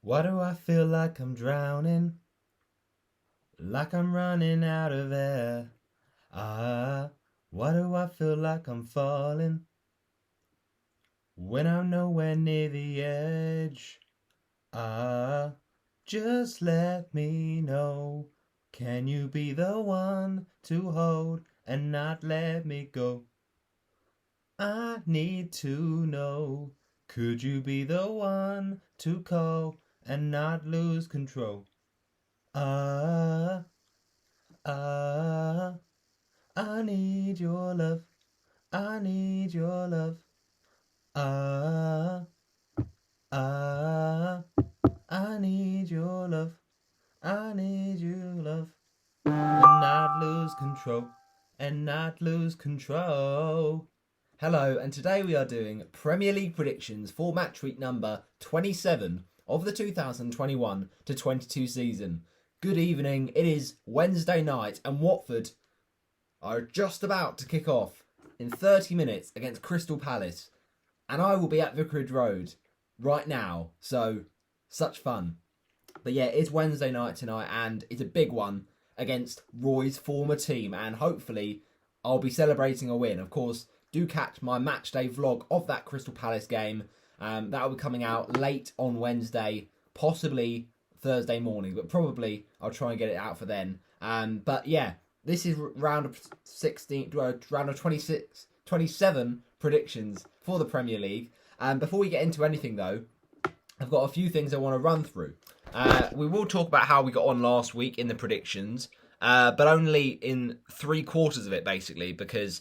Why do I feel like I'm drowning? Like I'm running out of air. Why do I feel like I'm falling when I'm nowhere near the edge? Just let me know. Can you be the one to hold and not let me go? I need to know. Could you be the one to call and not lose control? Ah, ah, I need your love. I need your love. Ah, ah, I need your love. I need your love. And not lose control. And not lose control. Hello, and today we are doing Premier League predictions for match week number 27 of the 2021 to 22 season. Good evening, it is Wednesday night, and Watford are just about to kick off in 30 minutes against Crystal Palace. And I will be at Vicarage Road right now, so such fun. But yeah, it's Wednesday night tonight, and it's a big one against Roy's former team, and hopefully I'll be celebrating a win. Of course, do catch my match day vlog of that Crystal Palace game. That will be coming out late on Wednesday, possibly Thursday morning, but probably I'll try and get it out for then. But yeah, this is round of 26, 27 predictions for the Premier League. Before we get into anything though, I've got a few things I want to run through. We will talk about how we got on last week in the predictions, but only in 3/4 of it basically, because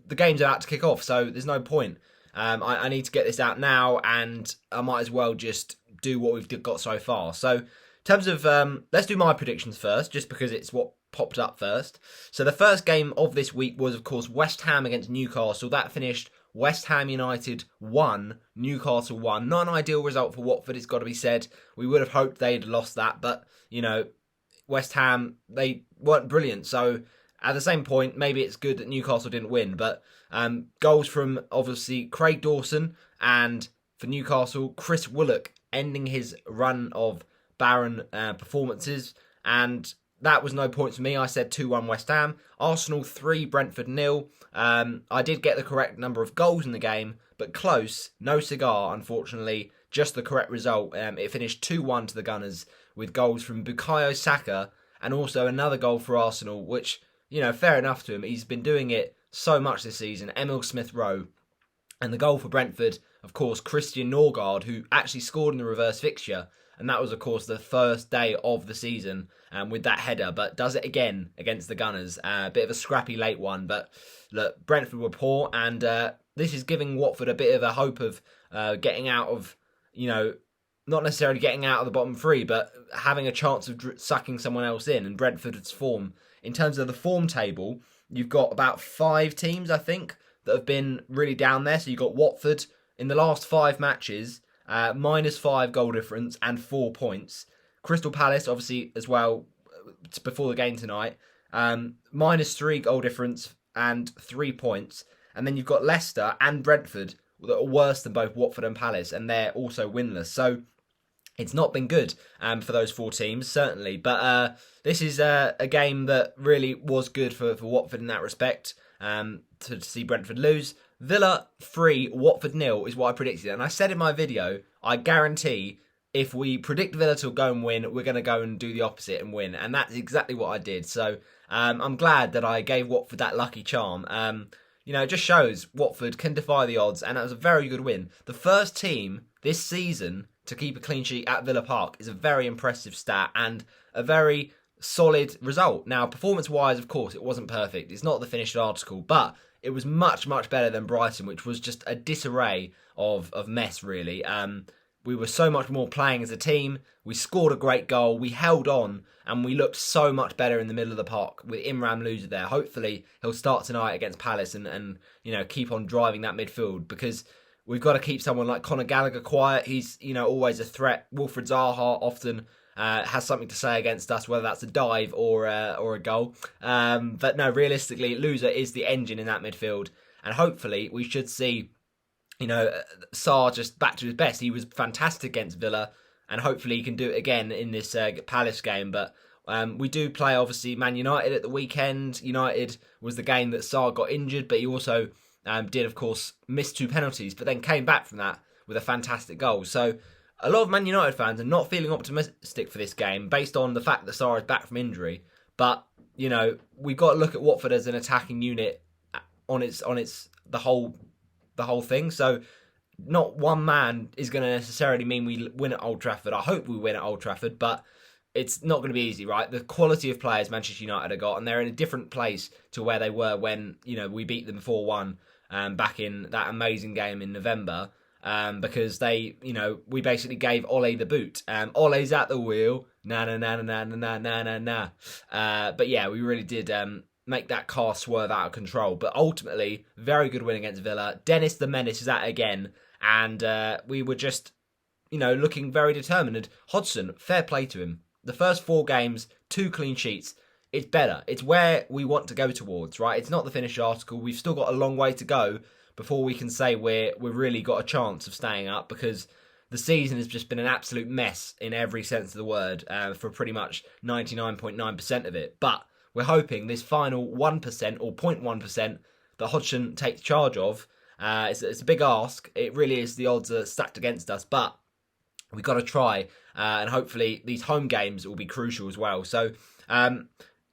the game's about to kick off, so there's no point. I need to get this out now, and I might as well just do what we've got so far. So, in terms of, let's do my predictions first, just because it's what popped up first. So the first game of this week was, of course, West Ham against Newcastle. That finished West Ham United 1, Newcastle 1. Not an ideal result for Watford, it's got to be said. We would have hoped they'd lost that, but, West Ham, they weren't brilliant. So at the same point, maybe it's good that Newcastle didn't win. But goals from, obviously, Craig Dawson, and for Newcastle, Chris Willock ending his run of barren performances. And that was no points for me. I said 2-1 West Ham. Arsenal 3, Brentford 0. I did get the correct number of goals in the game, but close. No cigar, unfortunately. Just the correct result. It finished 2-1 to the Gunners, with goals from Bukayo Saka and also another goal for Arsenal, which, fair enough to him. He's been doing it so much this season. Emil Smith-Rowe. And the goal for Brentford, of course, Christian Norgard, who actually scored in the reverse fixture. And that was, of course, the first day of the season with that header, but does it again against the Gunners. A bit of a scrappy late one, but look, Brentford were poor, and this is giving Watford a bit of a hope of getting out of, not necessarily getting out of the bottom three, but having a chance of sucking someone else in. And Brentford's form, in terms of the form table, you've got about 5 teams, I think, that have been really down there. So you've got Watford in the last 5 matches, -5 goal difference and 4 points. Crystal Palace, obviously, as well, before the game tonight, -3 goal difference and 3 points. And then you've got Leicester and Brentford that are worse than both Watford and Palace, and they're also winless. So it's not been good for those 4 teams, certainly. But this is a game that really was good for Watford in that respect, to see Brentford lose. Villa 3, Watford 0 is what I predicted. And I said in my video, I guarantee if we predict Villa to go and win, we're going to go and do the opposite and win. And that's exactly what I did. So I'm glad that I gave Watford that lucky charm. It just shows Watford can defy the odds, and that was a very good win. The first team this season to keep a clean sheet at Villa Park is a very impressive stat and a very solid result. Now, performance-wise, of course, it wasn't perfect. It's not the finished article, but it was much, much better than Brighton, which was just a disarray of mess, really. We were so much more playing as a team. We scored a great goal. We held on, and we looked so much better in the middle of the park with Imran Loser there. Hopefully, he'll start tonight against Palace and keep on driving that midfield, because we've got to keep someone like Conor Gallagher quiet. He's always a threat. Wilfred Zaha often has something to say against us, whether that's a dive or a goal. But no, realistically, Loser is the engine in that midfield, and hopefully we should see Sarr just back to his best. He was fantastic against Villa, and hopefully he can do it again in this Palace game. But we do play, obviously, Man United at the weekend. United was the game that Sarr got injured, but he also did, of course, miss 2 penalties, but then came back from that with a fantastic goal. So a lot of Man United fans are not feeling optimistic for this game based on the fact that Sarr is back from injury. But, we've got to look at Watford as an attacking unit on the whole thing. So not one man is going to necessarily mean we win at Old Trafford. I hope we win at Old Trafford, but it's not going to be easy, right? The quality of players Manchester United have got, and they're in a different place to where they were when, we beat them 4-1 back in that amazing game in November. Because we basically gave Ole the boot. Ole's at the wheel. Na na na na na na na na. But yeah, we really did make that car swerve out of control. But ultimately, very good win against Villa. Dennis the Menace is at again, and we were just, looking very determined. And Hodgson, fair play to him. The first 4 games, 2 clean sheets. It's better. It's where we want to go towards, right? It's not the finished article. We've still got a long way to go before we can say we've really got a chance of staying up, because the season has just been an absolute mess in every sense of the word for pretty much 99.9% of it. But we're hoping this final 1% or 0.1% that Hodgson takes charge of, it's a big ask. It really is. The odds are stacked against us, but we've got to try, and hopefully these home games will be crucial as well. So,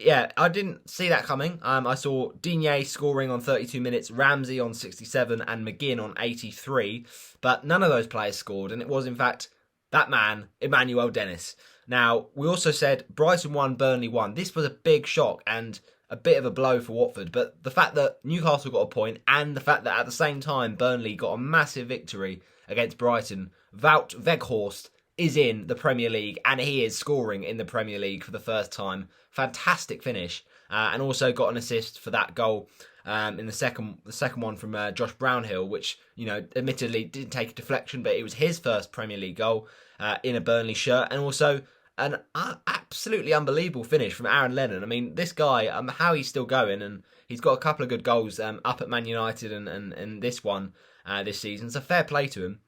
yeah, I didn't see that coming. I saw Digne scoring on 32 minutes, Ramsey on 67, and McGinn on 83. But none of those players scored, and it was, in fact, that man, Emmanuel Dennis. Now, we also said Brighton won, Burnley won. This was a big shock and a bit of a blow for Watford. But the fact that Newcastle got a point, and the fact that at the same time Burnley got a massive victory against Brighton, Wout Weghorst is in the Premier League, and he is scoring in the Premier League for the first time. Fantastic finish, and also got an assist for that goal in the second one from Josh Brownhill, which, admittedly didn't take a deflection, but it was his first Premier League goal in a Burnley shirt, and also an absolutely unbelievable finish from Aaron Lennon. I mean, this guy, how he's still going, and he's got a couple of good goals up at Man United and this one this season, so fair play to him.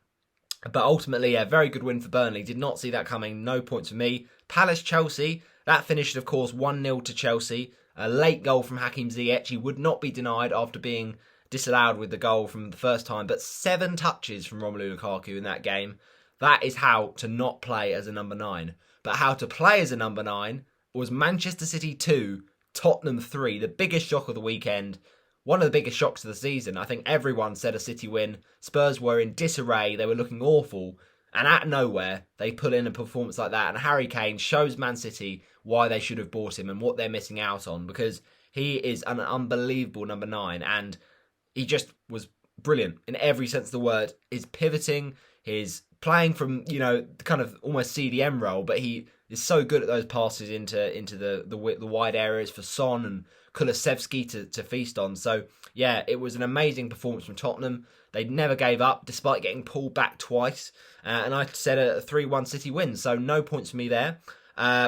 But ultimately, a very good win for Burnley. Did not see that coming. No points for me. Palace-Chelsea. That finished, of course, 1-0 to Chelsea. A late goal from Hakim Ziyech. He would not be denied after being disallowed with the goal from the first time. But 7 touches from Romelu Lukaku in that game. That is how to not play as a number 9. But how to play as a number 9 was Manchester City 2, Tottenham 3. The biggest shock of the weekend. One of the biggest shocks of the season. I think everyone said a City win. Spurs were in disarray. They were looking awful. And out of nowhere, they pull in a performance like that. And Harry Kane shows Man City why they should have bought him and what they're missing out on. Because he is an unbelievable number 9. And he just was brilliant in every sense of the word. His pivoting, his playing from, kind of almost CDM role. But he is so good at those passes into the wide areas for Son and Kulusevski to feast on. So, yeah, it was an amazing performance from Tottenham. They never gave up, despite getting pulled back twice. And I said a 3-1 City win, so no points for me there.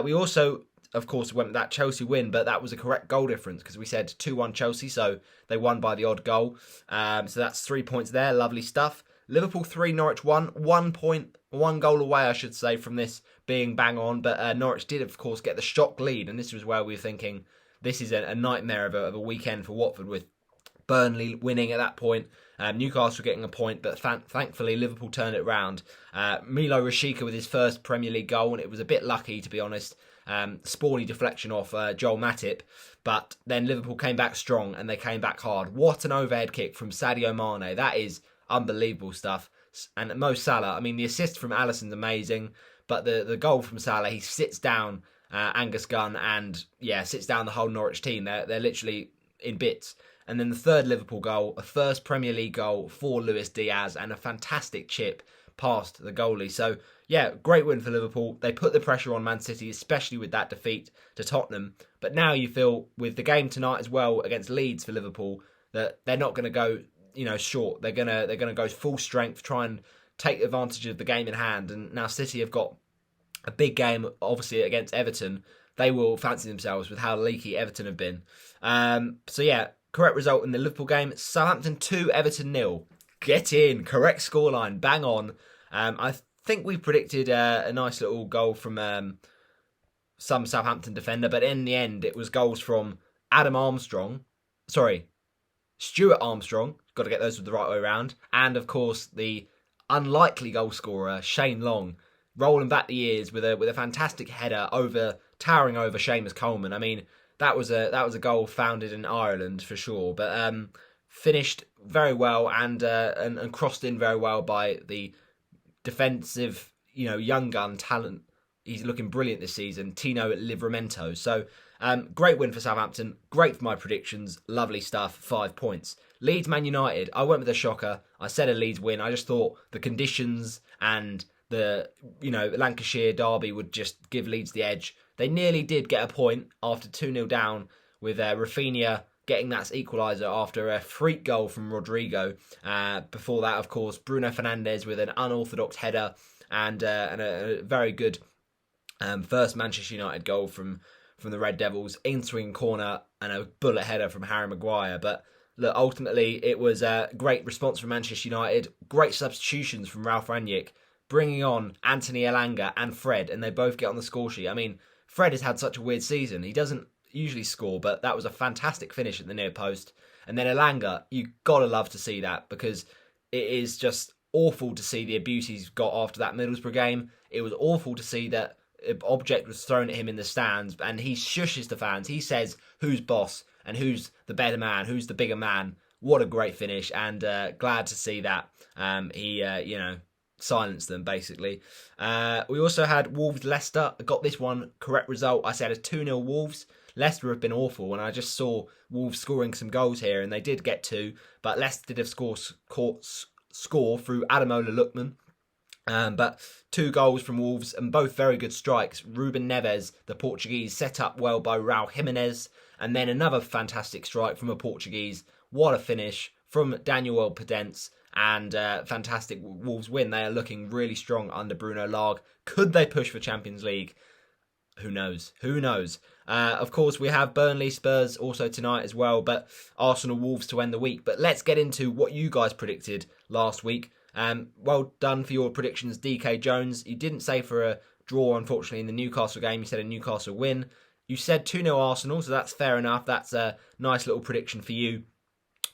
We also, of course, went with that Chelsea win, but that was a correct goal difference, because we said 2-1 Chelsea, so they won by the odd goal. So that's 3 points there, lovely stuff. Liverpool 3, Norwich 1. 1 point, 1 goal away, I should say, from this being bang on. But Norwich did, of course, get the shock lead, and this was where we were thinking, this is a nightmare of a weekend for Watford, with Burnley winning at that point, Newcastle getting a point, but thankfully Liverpool turned it around. Milo Rashica with his first Premier League goal, and it was a bit lucky, to be honest. Spawny deflection off Joel Matip, but then Liverpool came back strong and they came back hard. What an overhead kick from Sadio Mane. That is unbelievable stuff. And Mo Salah, I mean, the assist from Alisson's amazing, but the goal from Salah, he sits down Angus Gunn and, sits down the whole Norwich team. They're literally in bits. And then the third Liverpool goal, a first Premier League goal for Luis Diaz, and a fantastic chip past the goalie. So, great win for Liverpool. They put the pressure on Man City, especially with that defeat to Tottenham. But now you feel, with the game tonight as well against Leeds for Liverpool, that they're not going to go, short. They're gonna go full strength, try and take advantage of the game in hand. And now City have got a big game, obviously, against Everton. They will fancy themselves with how leaky Everton have been. Correct result in the Liverpool game. Southampton 2, Everton 0. Get in. Correct scoreline. Bang on. I think we predicted a nice little goal from some Southampton defender, but in the end, it was goals from Adam Armstrong. Sorry, Stuart Armstrong. Got to get those the right way around. And, of course, the unlikely goal scorer, Shane Long, rolling back the years with a fantastic header towering over Seamus Coleman. I mean, that was a goal founded in Ireland for sure, but finished very well and crossed in very well by the defensive, young gun talent. He's looking brilliant this season, Tino Livramento. So great win for Southampton. Great for my predictions. Lovely stuff. 5 points. Leeds Man United. I went with a shocker. I said a Leeds win. I just thought the conditions and the Lancashire derby would just give Leeds the edge. They nearly did get a point after 2-0 down with Rafinha getting that equaliser after a freak goal from Rodrigo. Before that, of course, Bruno Fernandes with an unorthodox header and a very good first Manchester United goal from the Red Devils, in-swing corner and a bullet header from Harry Maguire. But look, ultimately, it was a great response from Manchester United. Great substitutions from Ralph Rangnick, bringing on Anthony Elanga and Fred, and they both get on the score sheet. I mean, Fred has had such a weird season. He doesn't usually score, but that was a fantastic finish at the near post. And then Elanga, you gotta love to see that, because it is just awful to see the abuse he's got after that Middlesbrough game. It was awful to see that an object was thrown at him in the stands, and he shushes the fans. He says who's boss and who's the better man, who's the bigger man. What a great finish, and glad to see that he silenced them, basically. We also had Wolves-Leicester. I got this one correct result. I said a 2-0 Wolves. Leicester have been awful, and I just saw Wolves scoring some goals here, and they did get 2, but Leicester did have score through Ademola Lookman. But 2 goals from Wolves, and both very good strikes. Ruben Neves, the Portuguese, set up well by Raul Jimenez, and then another fantastic strike from a Portuguese. What a finish from Daniel Podence, and fantastic Wolves win. They are looking really strong under Bruno Lage. Could they push for Champions League? Who knows? Who knows? Of course, we have Burnley Spurs also tonight as well, but Arsenal Wolves to end the week. But let's get into what you guys predicted last week. Well done for your predictions, DK Jones. You didn't say for a draw, unfortunately, in the Newcastle game. You said a Newcastle win. You said 2-0 Arsenal, so that's fair enough. That's a nice little prediction for you.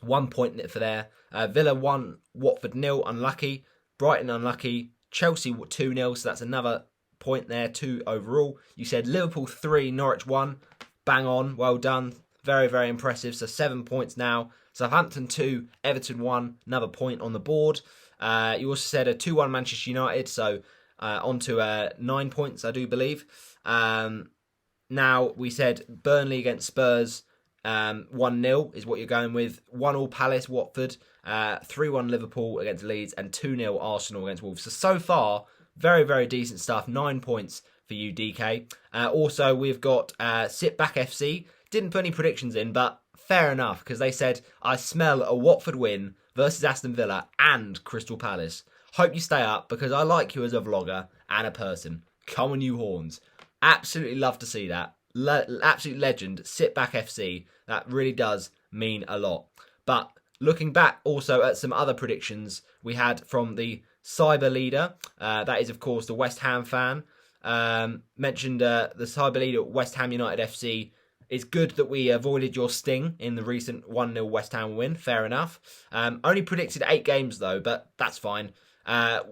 1 point for there. Villa 1, Watford 0, unlucky. Brighton unlucky. Chelsea 2-0, so that's another point there, 2 overall. You said Liverpool 3, Norwich 1. Bang on, well done. Very, very impressive. So 7 points now. Southampton 2, Everton 1, another point on the board. You also said a 2-1 Manchester United, so on to 9 points, I do believe. Now, we said Burnley against Spurs, 1-0 is what you're going with. 1-1 Palace, Watford, 3-1 Liverpool against Leeds, and 2-0 Arsenal against Wolves. So far, very, very decent stuff. 9 points for you, DK. Also, we've got Sit Back FC. Didn't put any predictions in, but fair enough, because they said, I smell a Watford win versus Aston Villa and Crystal Palace. Hope you stay up, because I like you as a vlogger and a person. Come on, you horns. Absolutely love to see that. Absolute legend, Sit Back FC. That really does mean a lot. But looking back also at some other predictions we had from the Cyber Leader. That is, of course, the West Ham fan. Mentioned the Cyber Leader West Ham United FC. It's good that we avoided your sting in the recent 1-0 West Ham win. Fair enough. Only predicted 8 games, though, but that's fine.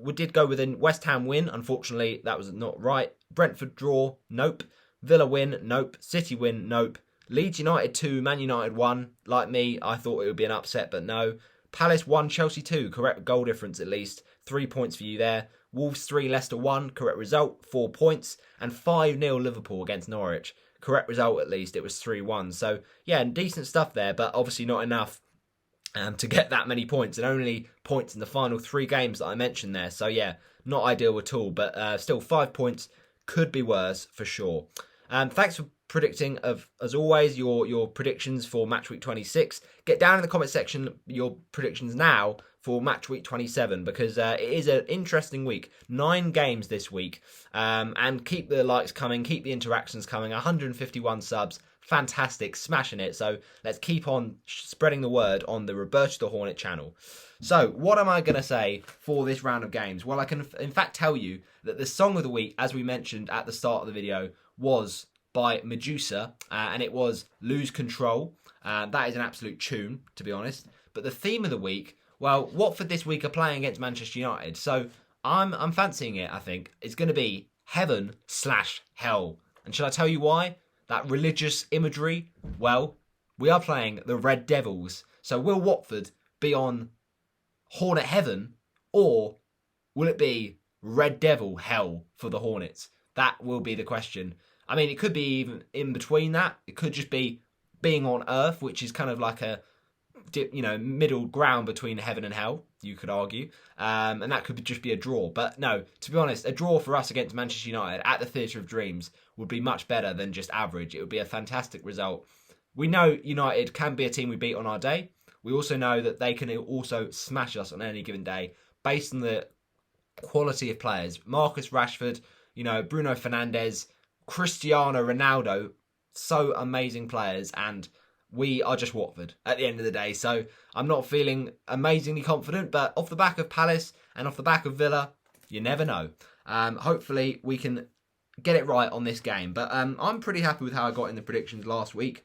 We did go with a West Ham win. Unfortunately, that was not right. Brentford draw, nope. Villa win, nope. City win, nope. Leeds United 2, Man United 1. Like me, I thought it would be an upset, but no. Palace 1, Chelsea 2. Correct goal difference at least. 3 points for you there. Wolves 3, Leicester 1. Correct result, 4 points. And 5-0 Liverpool against Norwich. Correct result at least, it was 3-1. So, yeah, decent stuff there, but obviously not enough to get that many points. And only points in the final 3 games that I mentioned there. So, yeah, not ideal at all. But still, 5 points could be worse for sure. Thanks for predicting, as always, your predictions for match week 26. Get down in the comment section your predictions now for match week 27, because it is an interesting week. 9 games this week, and keep the likes coming, keep the interactions coming. 151 subs, fantastic, smashing it. So let's keep on spreading the word on the Roberto the Hornet channel. So what am I going to say for this round of games? Well, I can in fact tell you that the song of the week, as we mentioned at the start of the video, was by Medusa, and it was Lose Control. That is an absolute tune, to be honest. But the theme of the week, well, Watford this week are playing against Manchester United, so I'm fancying it. I think it's going to be heaven/hell. And should I tell you why? That religious imagery. Well, we are playing the Red Devils. So will Watford be on Hornet heaven, or will it be Red Devil hell for the Hornets? That will be the question. I mean, it could be even in between that. It could just be being on Earth, which is kind of like a middle ground between heaven and hell, you could argue. And that could just be a draw. But no, to be honest, a draw for us against Manchester United at the Theatre of Dreams would be much better than just average. It would be a fantastic result. We know United can be a team we beat on our day. We also know that they can also smash us on any given day based on the quality of players. Marcus Rashford, Bruno Fernandes, Cristiano Ronaldo, so amazing players, and we are just Watford at the end of the day. So I'm not feeling amazingly confident, but off the back of Palace and off the back of Villa, you never know. Hopefully we can get it right on this game. But I'm pretty happy with how I got in the predictions last week.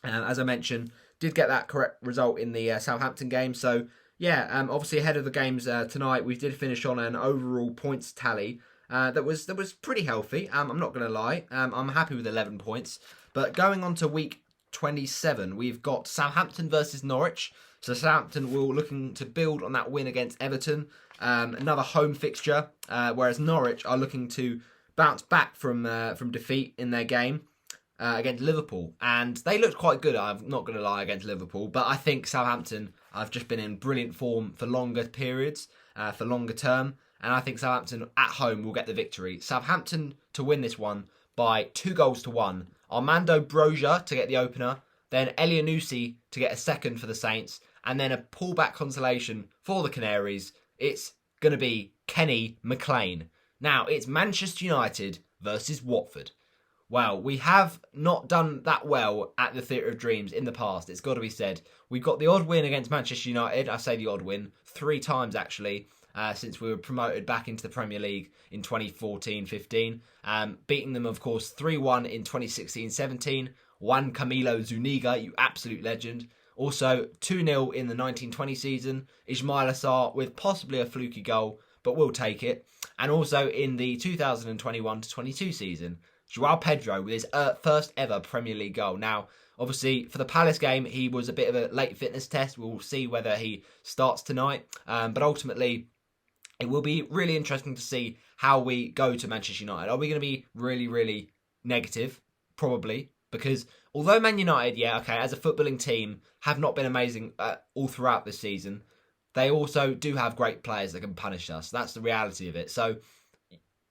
As I mentioned, did get that correct result in the Southampton game. So yeah, obviously ahead of the games tonight, we did finish on an overall points tally that was pretty healthy. I'm not going to lie. I'm happy with 11 points. But going on to week 27, we've got Southampton versus Norwich. So Southampton will looking to build on that win against Everton. Another home fixture, whereas Norwich are looking to bounce back from defeat in their game against Liverpool. And they looked quite good, I'm not going to lie, against Liverpool. But I think Southampton have just been in brilliant form for longer periods, for longer term. And I think Southampton at home will get the victory. Southampton to win this one by 2-1. Armando Broja to get the opener. Then Elianusi to get a second for the Saints. And then a pullback consolation for the Canaries. It's going to be Kenny McLean. Now, it's Manchester United versus Watford. Well, we have not done that well at the Theatre of Dreams in the past, it's got to be said. We've got the odd win against Manchester United. I say the odd win 3 times actually, since we were promoted back into the Premier League in 2014-15. Beating them, of course, 3-1 in 2016-17. Juan Camilo Zuniga, you absolute legend. Also, 2-0 in the 1920 season. Ismail Assar with possibly a fluky goal, but we'll take it. And also in the 2021-22 season, Joao Pedro with his first ever Premier League goal. Now, obviously, for the Palace game, he was a bit of a late fitness test. We'll see whether he starts tonight. But ultimately, it will be really interesting to see how we go to Manchester United. Are we going to be really, really negative? Probably. Because although Man United, as a footballing team, have not been amazing all throughout this season, they also do have great players that can punish us. That's the reality of it. So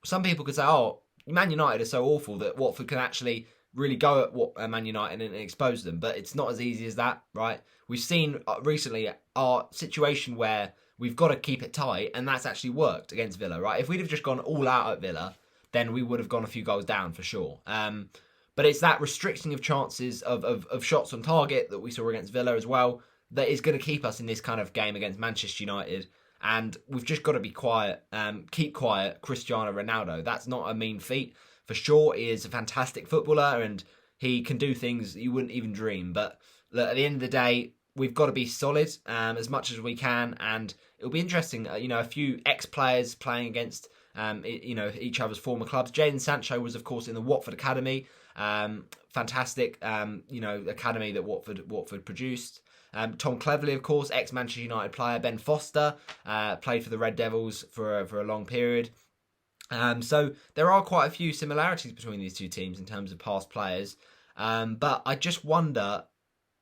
some people could say, Man United are so awful that Watford can actually really go at Man United and expose them. But it's not as easy as that, right? We've seen recently our situation where we've got to keep it tight, and that's actually worked against Villa, right? If we'd have just gone all out at Villa, then we would have gone a few goals down for sure. But it's that restricting of chances of shots on target that we saw against Villa as well that is going to keep us in this kind of game against Manchester United. And we've just got to be quiet, keep quiet. Cristiano Ronaldo, that's not a mean feat. For sure, he is a fantastic footballer and he can do things you wouldn't even dream. But look, at the end of the day, we've got to be solid as much as we can. And it'll be interesting, a few ex-players playing against, each other's former clubs. Jadon Sancho was, of course, in the Watford Academy. Fantastic, academy that Watford produced. Tom Cleverley, of course, ex-Manchester United player. Ben Foster played for the Red Devils for a long period. So there are quite a few similarities between these two teams in terms of past players. But I just wonder,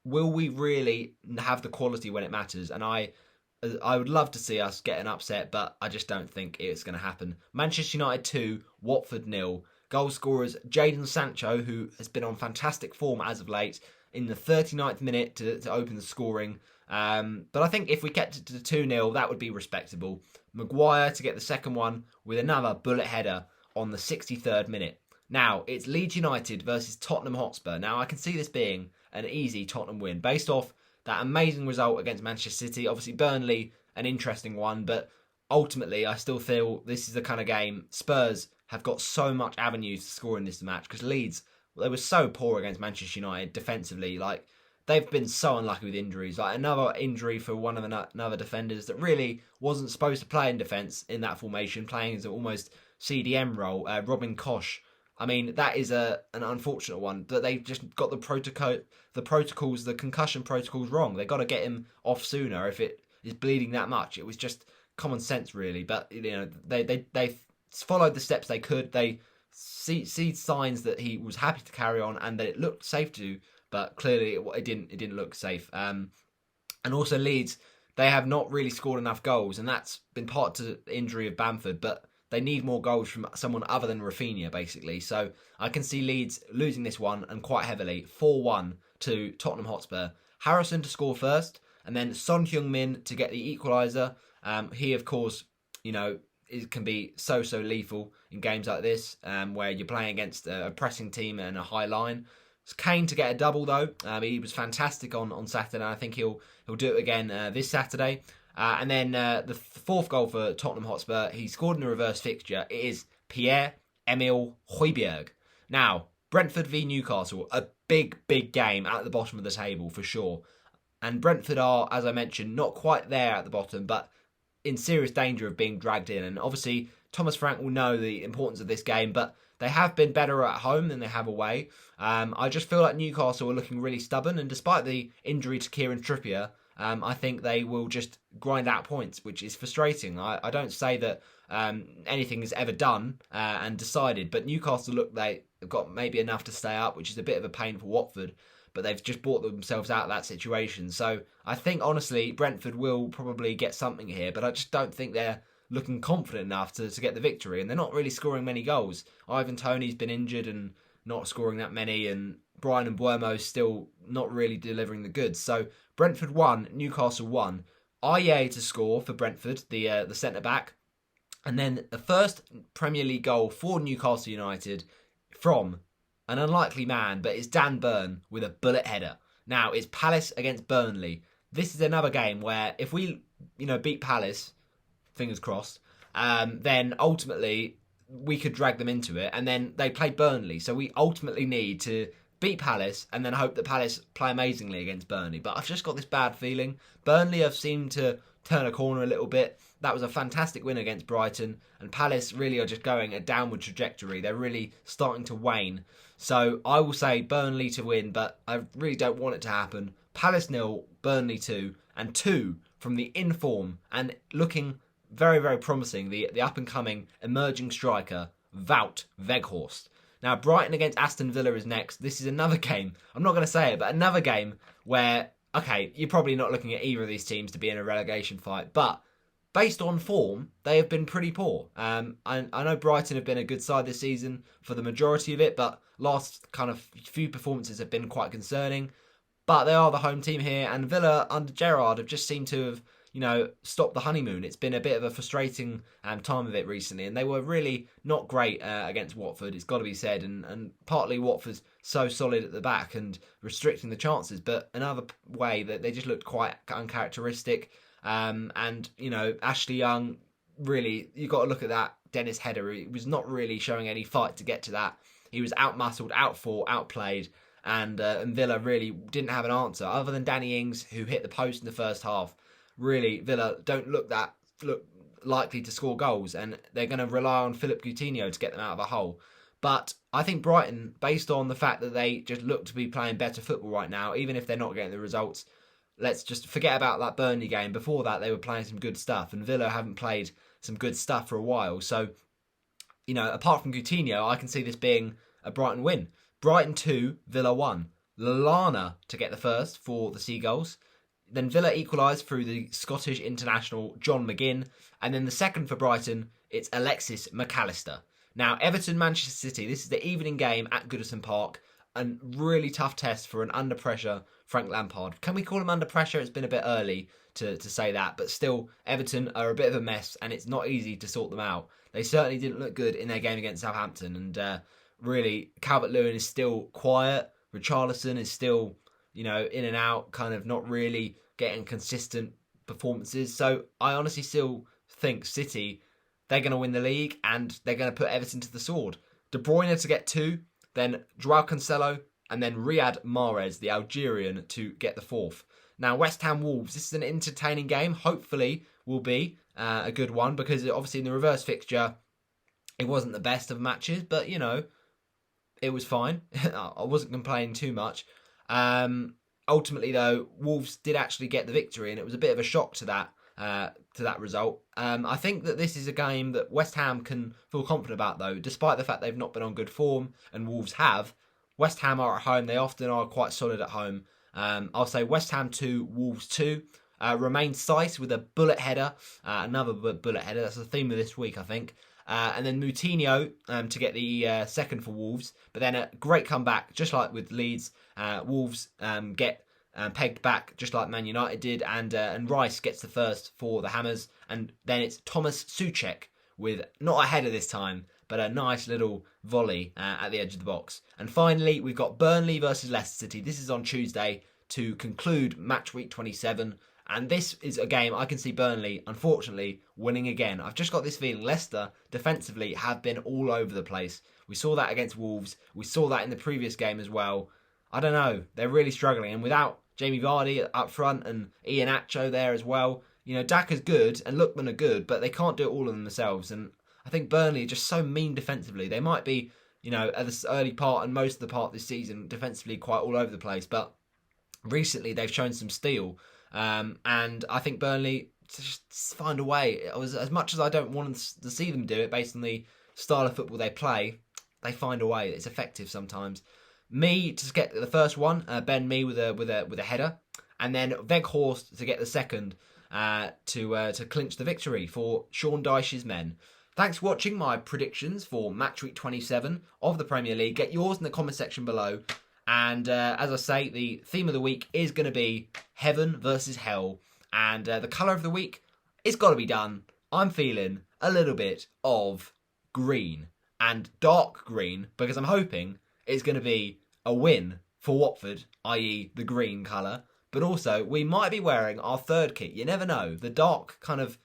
will we really have the quality when it matters? And I would love to see us get an upset, but I just don't think it's going to happen. Manchester United 2, Watford 0. Goal scorers Jadon Sancho, who has been on fantastic form as of late, in the 39th minute to open the scoring. But I think if we get to 2-0, that would be respectable. Maguire to get the second one with another bullet header on the 63rd minute. Now, it's Leeds United versus Tottenham Hotspur. Now, I can see this being an easy Tottenham win based off that amazing result against Manchester City. Obviously, Burnley, an interesting one, but ultimately, I still feel this is the kind of game Spurs have got so much avenues to score in this match because Leeds, they were so poor against Manchester United defensively. Like, they've been so unlucky with injuries. Like, another injury for one of another defenders that really wasn't supposed to play in defence in that formation, playing as an almost CDM role, Robin Koch. I mean, that is an unfortunate one, but they've just got the concussion protocols wrong. They've got to get him off sooner if it is bleeding that much. It was just common sense, really. But, they followed the steps they could. They see signs that he was happy to carry on and that it looked safe to, but clearly it didn't look safe. And also Leeds, they have not really scored enough goals, and that's been part to the injury of Bamford, but they need more goals from someone other than Rafinha, basically. So I can see Leeds losing this one, and quite heavily, 4-1 to Tottenham Hotspur. Harrison to score first, and then Son Heung-min to get the equaliser. He, of course, it can be so lethal in games like this, where you're playing against a pressing team and a high line. It's Kane to get a double, though. He was fantastic on Saturday, and I think he'll do it again this Saturday. And then the fourth goal for Tottenham Hotspur, he scored in a reverse fixture. It is Pierre-Emile Højbjerg. Now, Brentford v Newcastle, a big game at the bottom of the table for sure. And Brentford are, as I mentioned, not quite there at the bottom, but in serious danger of being dragged in. And obviously, Thomas Frank will know the importance of this game, but they have been better at home than they have away. I just feel like Newcastle are looking really stubborn, and despite the injury to Kieran Trippier, I think they will just grind out points, which is frustrating. I don't say that anything is ever done and decided, but Newcastle look they've got maybe enough to stay up, which is a bit of a pain for Watford, but they've just brought themselves out of that situation. So I think, honestly, Brentford will probably get something here, but I just don't think they're looking confident enough to get the victory, and they're not really scoring many goals. Ivan Toney's been injured and not scoring that many, and Brian Mbeumo's still not really delivering the goods. So Brentford 1, Newcastle 1. Aye to score for Brentford, the centre-back. And then the first Premier League goal for Newcastle United from an unlikely man, but it's Dan Burn with a bullet header. Now, it's Palace against Burnley. This is another game where if we, beat Palace, fingers crossed, then ultimately we could drag them into it. And then they play Burnley. So we ultimately need to beat Palace and then hope that Palace play amazingly against Burnley. But I've just got this bad feeling. Burnley have seemed to turn a corner a little bit. That was a fantastic win against Brighton. And Palace really are just going a downward trajectory. They're really starting to wane. So I will say Burnley to win, but I really don't want it to happen. Palace 0, Burnley 2, and 2 from the inform and looking very, very promising, the up-and-coming emerging striker, Wout Weghorst. Now, Brighton against Aston Villa is next. This is another game, I'm not going to say it, but another game where, okay, you're probably not looking at either of these teams to be in a relegation fight, but based on form, they have been pretty poor. I know Brighton have been a good side this season for the majority of it, but last kind of few performances have been quite concerning. But they are the home team here, and Villa under Gerrard have just seemed to have, stopped the honeymoon. It's been a bit of a frustrating time of it recently, and they were really not great against Watford, it's got to be said, and partly Watford's so solid at the back and restricting the chances, but another way that they just looked quite uncharacteristic. And, Ashley Young, really, you've got to look at that Dennis header. He was not really showing any fight to get to that. He was out-muscled, out-fought, outplayed, and Villa really didn't have an answer, other than Danny Ings, who hit the post in the first half. Really, Villa don't look likely to score goals, and they're going to rely on Philip Coutinho to get them out of a hole. But I think Brighton, based on the fact that they just look to be playing better football right now, even if they're not getting the results, let's just forget about that Burnley game. Before that, they were playing some good stuff, and Villa haven't played some good stuff for a while. So, apart from Coutinho, I can see this being a Brighton win. Brighton 2, Villa 1. Lallana to get the first for the Seagulls. Then Villa equalised through the Scottish international John McGinn. And then the second for Brighton, it's Alexis McAllister. Now, Everton, Manchester City. This is the evening game at Goodison Park. A really tough test for an under-pressure Frank Lampard. Can we call him under pressure? It's been a bit early to say that. But still, Everton are a bit of a mess, and it's not easy to sort them out. They certainly didn't look good in their game against Southampton. And really, Calvert-Lewin is still quiet. Richarlison is still, in and out, kind of not really getting consistent performances. So I honestly still think City, they're going to win the league and they're going to put Everton to the sword. De Bruyne to get 2, then Joao Cancelo, and then Riyad Mahrez, the Algerian, to get the 4th. Now, West Ham Wolves, this is an entertaining game. Hopefully will be a good one, because obviously in the reverse fixture, it wasn't the best of matches, but, it was fine. I wasn't complaining too much. Ultimately, though, Wolves did actually get the victory, and it was a bit of a shock to that result. I think that this is a game that West Ham can feel confident about, though, despite the fact they've not been on good form, and Wolves have. West Ham are at home. They often are quite solid at home. I'll say West Ham 2, Wolves 2. Romain Saiss with a bullet header. Another bullet header. That's the theme of this week, I think. And then Moutinho to get the 2nd for Wolves. But then a great comeback, just like with Leeds. Wolves get pegged back, just like Man United did. And Rice gets the 1st for the Hammers. And then it's Thomas Souček with, not a header this time, but a nice little volley at the edge of the box. And finally, we've got Burnley versus Leicester City. This is on Tuesday to conclude match week 27. And this is a game I can see Burnley, unfortunately, winning again. I've just got this feeling Leicester, defensively, have been all over the place. We saw that against Wolves. We saw that in the previous game as well. I don't know. They're really struggling. And without Jamie Vardy up front and Iheanacho there as well, Daka's good and Lookman are good, but they can't do it all of them themselves. And I think Burnley are just so mean defensively. They might be, at this early part and most of the part this season, defensively quite all over the place. But recently they've shown some steel. And I think Burnley just find a way. As much as I don't want to see them do it based on the style of football they play, they find a way. It's effective sometimes. Me to get the first one, Ben Mee with a header, and then Weghorst to get the 2nd to clinch the victory for Sean Dyche's men. Thanks for watching my predictions for match week 27 of the Premier League. Get yours in the comment section below. And as I say, the theme of the week is going to be heaven versus hell. And the colour of the week, it's got to be done. I'm feeling a little bit of green and dark green, because I'm hoping it's going to be a win for Watford, i.e. the green colour. But also, we might be wearing our 3rd kit. You never know. The dark kind of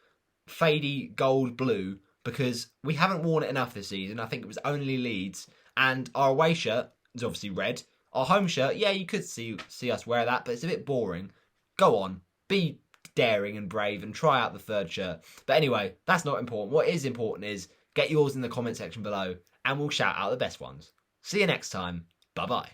fadey gold blue, because we haven't worn it enough this season. I think it was only Leeds. And our away shirt is obviously red. Our home shirt, yeah, you could see us wear that, but it's a bit boring. Go on, be daring and brave and try out the 3rd shirt. But anyway, that's not important. What is important is get yours in the comment section below, and we'll shout out the best ones. See you next time. Bye-bye.